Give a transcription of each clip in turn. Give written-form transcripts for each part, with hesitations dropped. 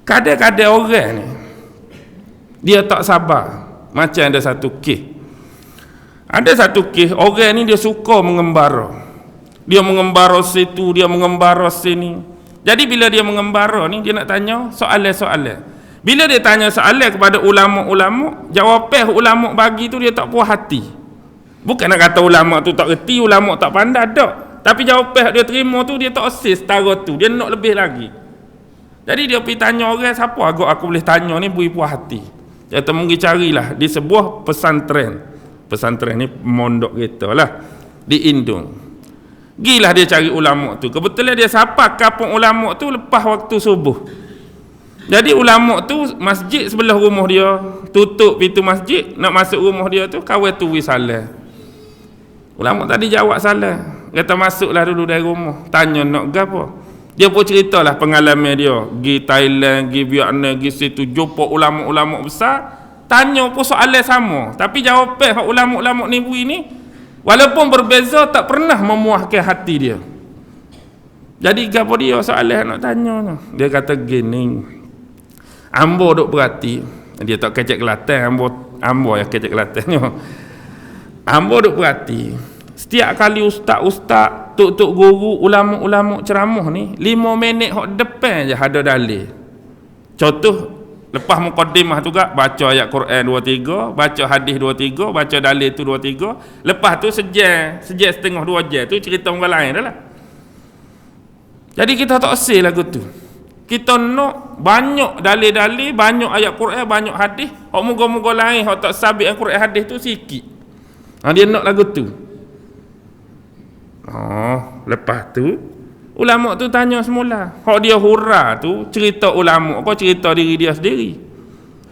Kadang-kadang orang ni dia tak sabar. Macam ada satu kes orang ni dia suka mengembara. Dia mengembara situ, dia mengembara sini. Jadi bila dia mengembara ni, dia nak tanya soalan-soalan. Bila dia tanya soalan kepada ulama-ulama, jawapan ulama bagi tu dia tak puas hati. Bukan nak kata ulama tu tak reti, ulama tak pandai, tak. Tapi jawapan dia terima tu dia tak asis setara tu, dia nak lebih lagi. Jadi dia pergi tanya orang, siapa agak aku boleh tanya ni beri puas hati. Dia kata mungkin carilah di sebuah pesantren. Pesantren ni mondok kita lah di Indung. Gilah dia cari ulama tu. Kebetulan dia sapa kampung ulama tu lepas waktu subuh. Jadi ulama tu masjid sebelah rumah dia, tutup pintu masjid, nak masuk rumah dia tu kawan tu salah. Ulama tadi jawab salah. Kata masuklah dulu dari rumah. Tanya nak gapo? Dia pun ceritalah pengalaman dia. Gi Thailand, gi Vietnam, gi situ jumpa ulama-ulama besar. Tanya pun soalan sama. Tapi jawapan ulama-ulama ni bui ni walaupun berbeza tak pernah memuaskan hati dia. Jadi gapo dia soalan nak tanya? Dia kata gini. Ambo duk berhati. Dia tak kecek Kelantan, ambo yang kecek Kelantannya. Ambo duk berhati. Setiap kali ustaz-ustaz, tok-tok guru, ulama-ulama ceramah ni 5 minit hok depan je ada dalil. Contoh lepas mukaddimah tu gak baca ayat Quran 2-3, baca hadis 2-3, baca dalil tu 2-3, lepas tu sejam setengah 2 jam tu cerita orang lain dah lah. Jadi kita tak asal lagu tu. Kita nak banyak dalil-dalil, banyak ayat Quran, banyak hadis, hok moga-moga lain hok tak sabit Quran hadis tu sikit. Dia nak lagu tu. Lepas tu ulama tu tanya semula. Hak dia hura tu cerita ulama apa cerita diri dia sendiri.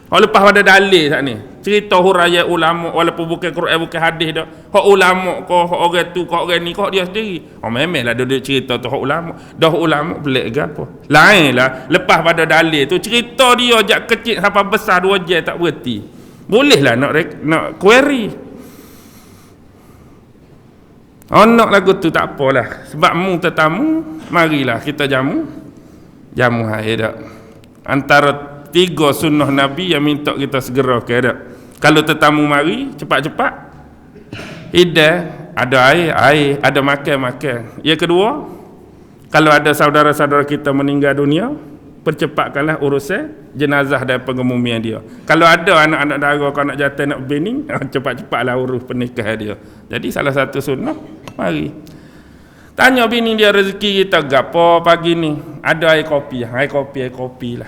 Hak lepas pada dalil sat ni. Cerita huraya ulama walaupun bukan Quran bukan hadis dah. Hak ulama ko hak orang tu ko orang ni ko dia sendiri. Memanglah dia cerita tu hak ulama. Dah ulama pelik ke apa? Lainlah lepas pada dalil tu cerita dia jak kecil sampai besar 2 jam tak berhenti. Bolehlah nak query. Nak lagu tu tak apalah. Sebab mu tetamu, marilah kita jamu air dak. Antara 3 sunnah Nabi yang minta kita segera ke dak. Kalau tetamu mari, cepat-cepat hidang, ada air, ada makan. Yang kedua, kalau ada saudara-saudara kita meninggal dunia, percepatkanlah urusan jenazah dan pengemumian dia. Kalau ada anak-anak dara, anak jantan, nak bini, cepat-cepatlah urus pernikahan dia. Jadi salah satu sunnah, mari. Tanya bini dia rezeki kita gapo pagi ni. Ada air kopi lah.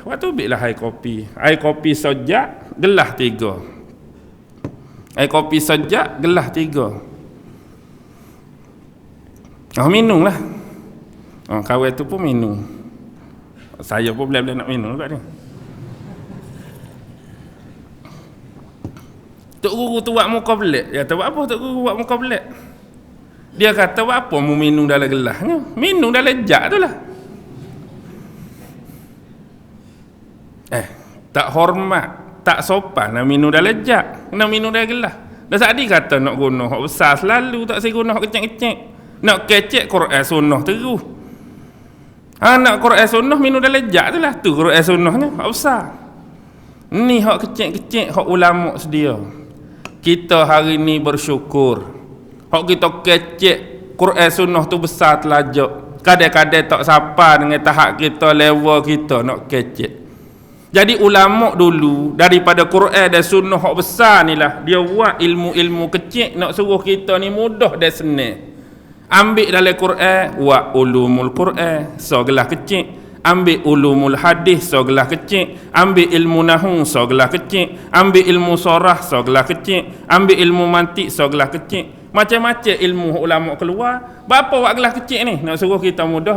Waktu ambillah air kopi. Air kopi sejak gelas 3. Air kopi sejak gelas 3. Minumlah. Kawan tu pun minum. Saya pun boleh nak minum kat ni. Tok guru tu buat muka pelik. Dia kata, buat apa tok guru buat muka pelik? Dia kata, buat apa mu minum dalam gelasnya? Minum dalam jak tu lah. Tak hormat, tak sopan nak minum dalam jak. Nak minum dalam gelas. Dah Sa'di kata nak guna hak besar selalu, tak saya guna hak kecil-kecil. Nak kecek Quran sunnah terus. Nak Quran sunnah minum dalam jak tu lah. Tu Quran sunnahnya hak besar. Ni hak kecil-kecil hak ulama sedia. Kita hari ni bersyukur. Hak kita kecek Quran sunnah tu besar telajak. Kadang-kadang tak sapa dengan tahap kita, level kita nak kecek. Jadi ulama dulu daripada Quran dan sunnah hak besar ni lah, dia buat ilmu-ilmu kecil nak suruh kita ni mudah dan senang. Ambil dalam Quran, wa ulumul Quran, segelas kecil. Ambil ulumul hadis, segelas kecil. Ambil ilmu nahwu, segelas kecil. Ambil ilmu sorah, segelas kecil. Ambil ilmu mantik, segelas kecil. Macam-macam ilmu ulama keluar. Berapa buat gelas kecil ni? Nak suruh kita mudah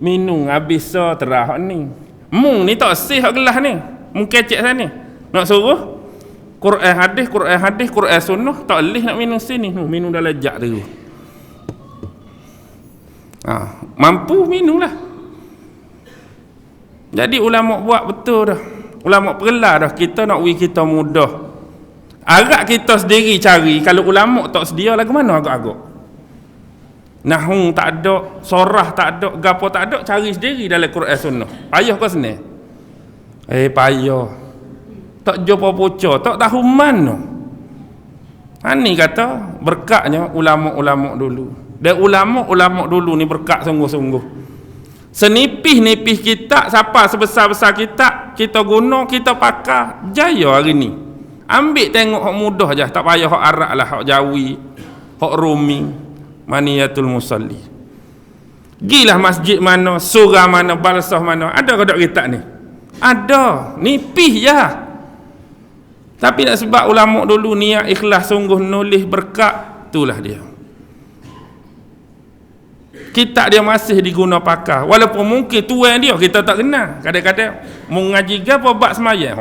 minum habis terah ni. Mung ni tak sih hak gelas ni. Mung kecek sana. Nak suruh Quran hadis, Quran sunnah, tak leh nak minum sini. Minum dalam jak tu. Mampu minumlah. Jadi ulama buat betul dah. Ulama perlah dah kita nak kita mudah. Agak kita sendiri cari. Kalau ulama tak sedia lagu mana agak-agak? Nahwu tak ada, sorah tak ada, gapo tak ada, cari sendiri dalam Quran sunnah. Payah kau senang. Payah. Tak jumpa bocor, tak tahu mana. Ni kata berkatnya ulama-ulama dulu. Dan ulama-ulama dulu ni berkat sungguh-sungguh. Senipih-nipih kitab, siapa sebesar-besar kitab, kita guna, kita pakai, jaya hari ni. Ambil tengok hak mudah je, tak payah hak Arab lah, hak Jawi, hak Rumi, Maniyatul Musalli. Gilah masjid mana, surah mana, balsah mana, ada ke tak kitab ni? Ada, nipih je. Tapi nak sebab ulama dulu niat ikhlas sungguh nulis berkat, itulah dia. Kitab dia masih diguna pakai, walaupun mungkin tuan dia kita tak kenal. Kadang-kadang mau ngaji ke apa bab sembahyang,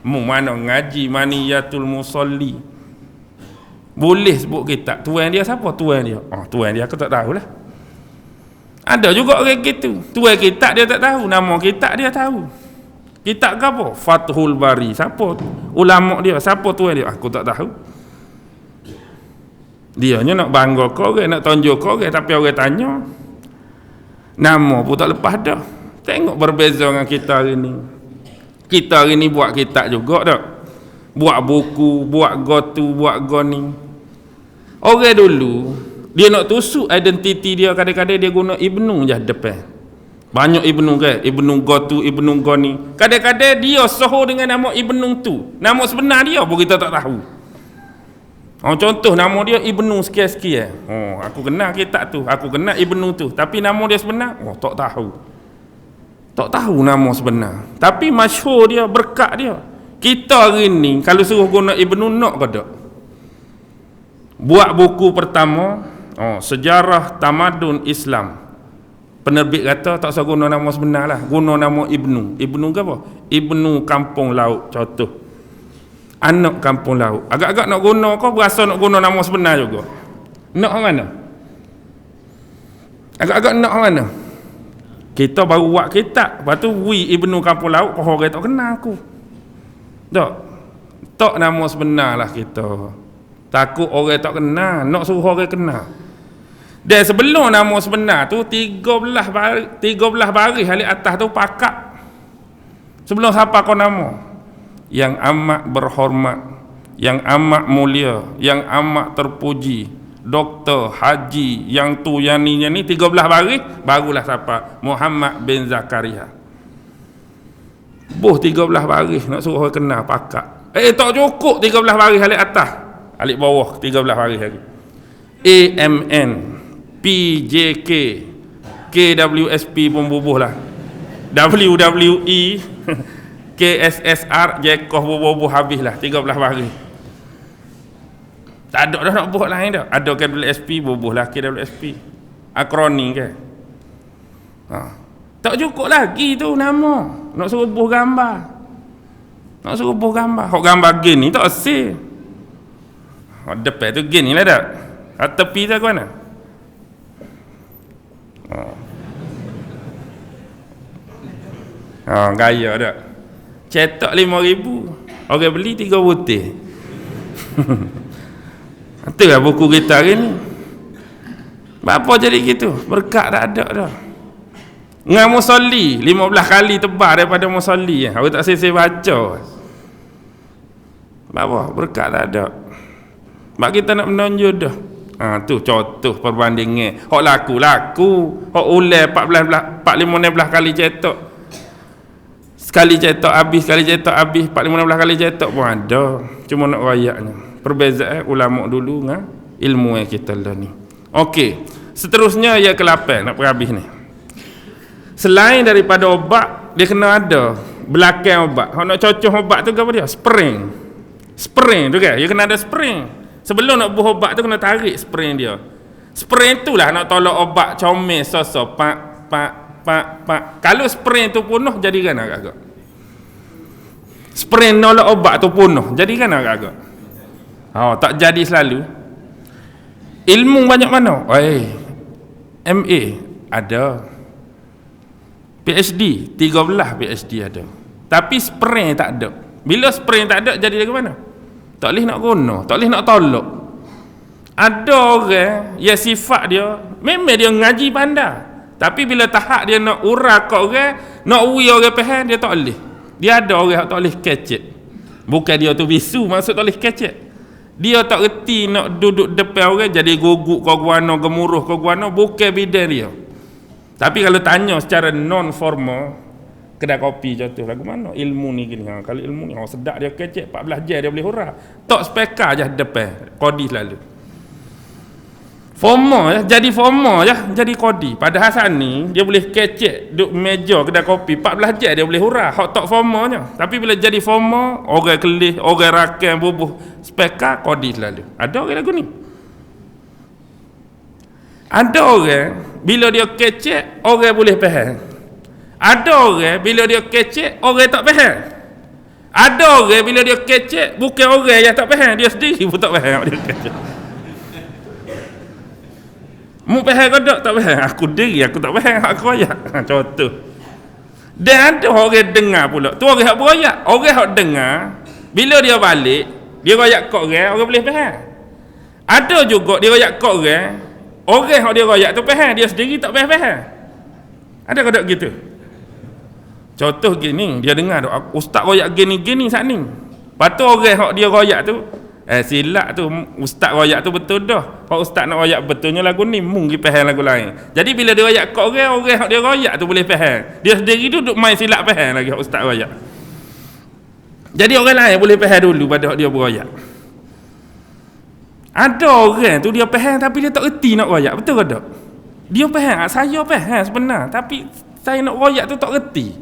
mau mana ngaji Maniyatul Musalli, boleh sebut kitab. Tuan dia siapa tuan dia? Tuan dia aku tak tahulah. Ada juga orang gitu, tuan kitab dia tak tahu, nama kitab dia tahu. Kitab ke apa? Fathul Bari. Siapa ulama dia? Siapa tuan dia? Aku tak tahu. Dia nak bangga kau orang, nak tunjuk kau orang, tapi orang tanya nama pun tak lepas dah. Tengok berbeza dengan kita hari ni. Kita hari ni buat kitab juga tak? Buat buku, buat gotu, buat goni. Orang dulu dia nak tusuk identiti dia, kadang-kadang dia guna Ibnu je depan. Banyak Ibnu ke? Ibnu Gotu, Ibnu Goni. Kadang-kadang dia soho dengan nama Ibnu tu. Nama sebenar dia pun kita tak tahu. Contoh nama dia Ibnu sekian-sekian. Aku kenal kitab tu, aku kenal Ibnu tu. Tapi nama dia sebenar? Tak tahu. Tak tahu nama sebenar. Tapi masyhur dia, berkat dia. Kita hari ni kalau suruh guna Ibnu nak ke tak? Buat buku pertama, Sejarah Tamadun Islam. Penerbit kata tak usah guna nama sebenar lah, guna nama Ibnu. Ibnu ke apa? Ibnu Kampung Laut, contoh. Anak Kampung Laut. Agak-agak nak guna kau berasa nak guna nama sebenar juga. Nak mana? Agak-agak nak mana? Kita baru buat kitab, lepas tu Ibnu Kampung Laut, orang tak kenal aku. Tak nama sebenar lah kita. Takut orang tak kenal, nak suruh orang kenal. Dan sebelum nama sebenar tu 13 baris halik atas tu pakak. Sebelum siapa kau nama? Yang amat berhormat, yang amat mulia, yang amat terpuji, doktor, haji, yang tu, yang ni 13 baris, barulah siapa? Muhammad bin Zakaria. 13 baris nak suruh orang kenal pakak. Tak cukup 13 baris halik atas, halik bawah 13 baris lagi. AMN, PJK, KWSP pun bubuh lah, WWE, KSSR, Jekoh bubuh habis lah 13 baris. Tak ada dah nak buat lain dah. Ada KWSP bubuh lah, KWSP akroni ke. Tak cukup lagi tu nama, nak suruh bubuh gambar, nak suruh bubuh gambar. Hok gambar gen ni tak asyik. Depan tu gen ni lah tak. Tepi tu ke mana? Gaya tak? Cetak 5,000, orang beli 3 butir. Itulah buku kita hari ni. Apa jadi gitu? Berkat tak ada dah. Dengan musalli 15 kali tebal daripada musalli. Aku tak selesai baca. Apa? Berkat tak ada. Mak kita nak menonjol dah. Tu contoh perbandingan. Hak laku. Hak ulai 15 kali cetak. Sekali cetak habis, 4-5-16 kali cetak pun ada. Cuma nak rayaknya. Perbezaan ulama dulu dengan ilmu yang kita dah ni. Okey. Seterusnya ayat ke-8 nak habis ni. Selain daripada obat, dia kena ada belakang obat. Hak nak cocok obat tu apa dia? Spring tu kan? Dia kena ada spring. Sebelum nak buah obat tu kena tarik spring dia. Spring tu lah nak tolak obat comel sosok pak. Kalau spring tu penuh jadi kan agak-agak. Spring nolak obat tu penuh jadi kan agak-agak. Tak jadi selalu. Ilmu banyak mana? MA ada. PhD 13 PhD ada. Tapi spring tak ada. Bila spring tak ada jadi dari mana? Tak boleh nak guna, tak boleh nak tolak. Ada orang yang sifat dia memang dia ngaji pandai, tapi bila tahap dia nak urak kat orang, nak ui orang faham, dia tak boleh. Dia ada orang yang tak boleh kecek. Bukan dia tu bisu, maksud tak boleh kecek. Dia tak reti nak duduk depan orang jadi guguk kau guano, gemuruh kau guano, bukan bidang dia. Tapi kalau tanya secara non formal, kedai kopi contoh lagu mana ilmu ni gini. Kalau ilmu ni sedap dia kecek 14 jam dia boleh hurah. Tak spekar je depan kodi selalu. Formal ya, jadi formal ya, jadi kodi. Padahal saat ni dia boleh kecek duduk meja kedai kopi 14 jam dia boleh hurah. Hak tak formalnya. Tapi bila jadi formal, orang kelih, orang rakan bubuh spekar kodi selalu. Ada orang lagu ni. Ada orang bila dia kecek orang boleh faham. Ada orang bila dia kecek orang tak faham. Ada orang bila dia kecek bukan orang yang tak faham, dia sendiri pun tak faham dia kecek. Mu faham ke tak faham? Aku diri aku tak faham, aku royak. Contoh. Dan ada orang dengar pula. Tu orang hak beroyak. Orang hak dengar bila dia balik, dia royak kat orang boleh faham. Ada juga dia royak kat orang hak dia royak tu faham, dia sendiri tak faham. Ada ke tak gitu? Contoh gini, dia dengar tu ustaz royak gini-gini saat ni. Lepas tu orang hak dia royak tu silap tu ustaz royak tu betul dah. Hak ustaz nak royak betulnya lagu ni mungkin faham lagu lain. Jadi bila dia royak kat orang hak dia royak tu boleh faham. Dia sendiri tu duk main silap faham lagi hak ustaz royak. Jadi orang lain boleh faham dulu pada hak dia beroyak. Ada orang tu dia faham tapi dia tak reti nak royak, betul ke tak? Dia faham, saya faham sebenar tapi saya nak royak tu tak reti.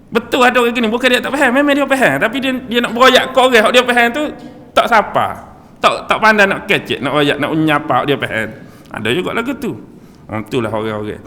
Betul ada orang gini, bukan dia tak faham, memang dia faham tapi dia nak beroyak kat orang hak dia faham tu tak sapa, tak pandai nak kecek, nak royak, nak unyapa dia faham. Ada juga lagu tu. Itulah orang-orang.